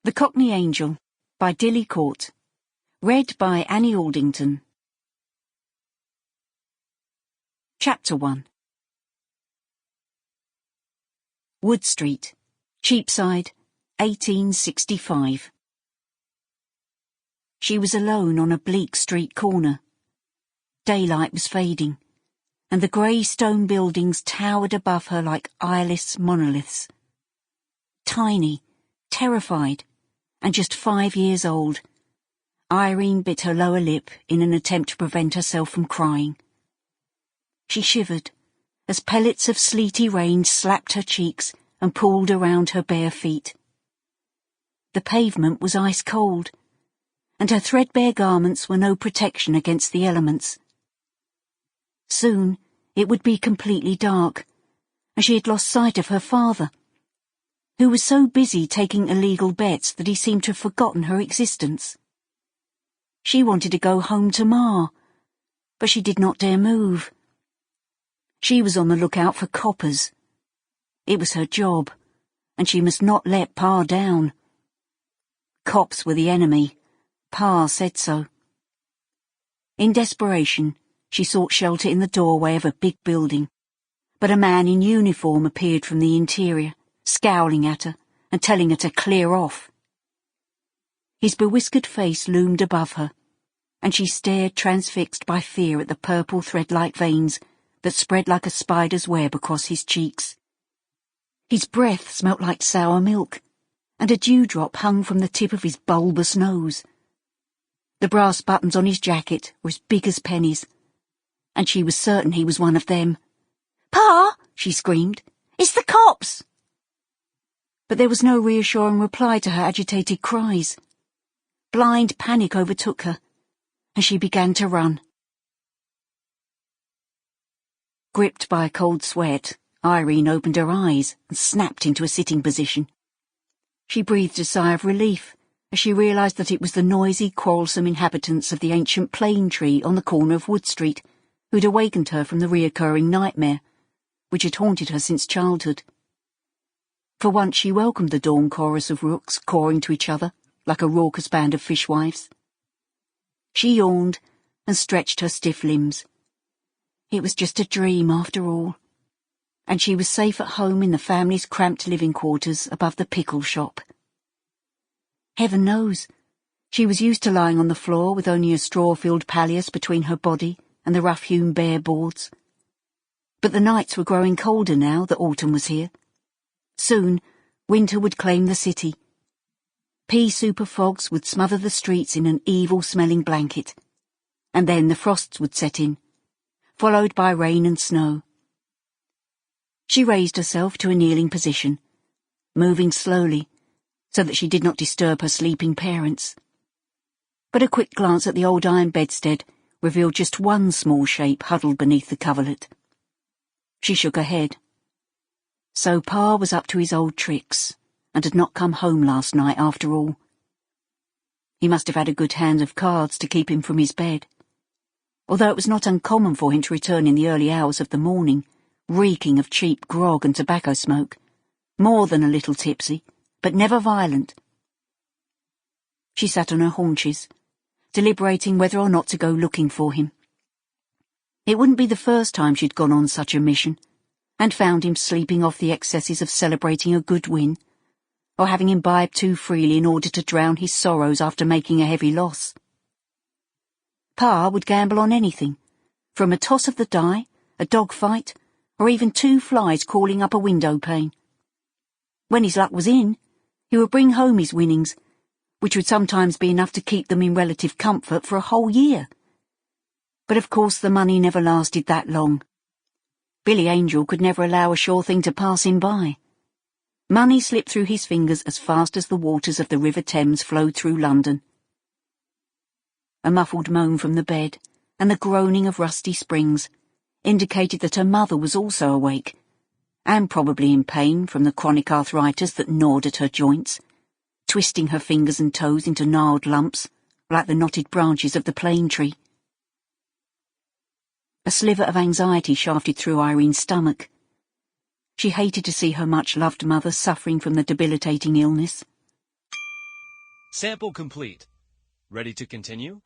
The Cockney Angel by Dilly Court. Read by Annie Aldington. Chapter 1. Wood Street, Cheapside, 1865. She was alone on a bleak street corner. Daylight was fading, and the grey stone buildings towered above her like eyeless monoliths. Tiny, terrified, and just 5 years old, Irene bit her lower lip in an attempt to prevent herself from crying. She shivered as pellets of sleety rain slapped her cheeks and pooled around her bare feet. The pavement was ice cold, and her threadbare garments were no protection against the elements. Soon it would be completely dark, and she had lost sight of her father, who was so busy taking illegal bets that he seemed to have forgotten her existence. She wanted to go home to Ma, but she did not dare move. She was on the lookout for coppers. It was her job, and she must not let Pa down. Cops were the enemy. Pa said so. In desperation, she sought shelter in the doorway of a big building, but a man in uniform appeared from the interior, scowling at her and telling her to clear off. His bewhiskered face loomed above her, and she stared transfixed by fear at the purple thread-like veins that spread like a spider's web across his cheeks. His breath smelt like sour milk, and a dewdrop hung from the tip of his bulbous nose. The brass buttons on his jacket were as big as pennies, and she was certain he was one of them. "Pa!" she screamed. "It's the cops!" But there was no reassuring reply to her agitated cries. Blind panic overtook her, and she began to run. Gripped by a cold sweat, Irene opened her eyes and snapped into a sitting position. She breathed a sigh of relief as she realised that it was the noisy, quarrelsome inhabitants of the ancient plane tree on the corner of Wood Street who'd awakened her from the reoccurring nightmare, which had haunted her since childhood. For once she welcomed the dawn chorus of rooks cawing to each other like a raucous band of fishwives. She yawned and stretched her stiff limbs. It was just a dream after all, and she was safe at home in the family's cramped living quarters above the pickle shop. Heaven knows, she was used to lying on the floor with only a straw-filled palliasse between her body and the rough-hewn bare boards. But the nights were growing colder now that autumn was here. Soon, winter would claim the city. Pea-soup of fogs would smother the streets in an evil-smelling blanket, and then the frosts would set in, followed by rain and snow. She raised herself to a kneeling position, moving slowly, so that she did not disturb her sleeping parents. But a quick glance at the old iron bedstead revealed just one small shape huddled beneath the coverlet. She shook her head. So Pa was up to his old tricks, and had not come home last night after all. He must have had a good hand of cards to keep him from his bed, although it was not uncommon for him to return in the early hours of the morning, reeking of cheap grog and tobacco smoke, more than a little tipsy, but never violent. She sat on her haunches, deliberating whether or not to go looking for him. It wouldn't be the first time she'd gone on such a mission, and found him sleeping off the excesses of celebrating a good win, or having imbibed too freely in order to drown his sorrows after making a heavy loss. Pa would gamble on anything, from a toss of the die, a dog fight, or even 2 flies crawling up a window pane. When his luck was in, he would bring home his winnings, which would sometimes be enough to keep them in relative comfort for a whole year. But of course the money never lasted that long. Billy Angel could never allow a sure thing to pass him by. Money slipped through his fingers as fast as the waters of the River Thames flowed through London. A muffled moan from the bed, and the groaning of rusty springs, indicated that her mother was also awake, and probably in pain from the chronic arthritis that gnawed at her joints, twisting her fingers and toes into gnarled lumps, like the knotted branches of the plane tree. A sliver of anxiety shafted through Irene's stomach. She hated to see her much-loved mother suffering from the debilitating illness. Sample complete. Ready to continue?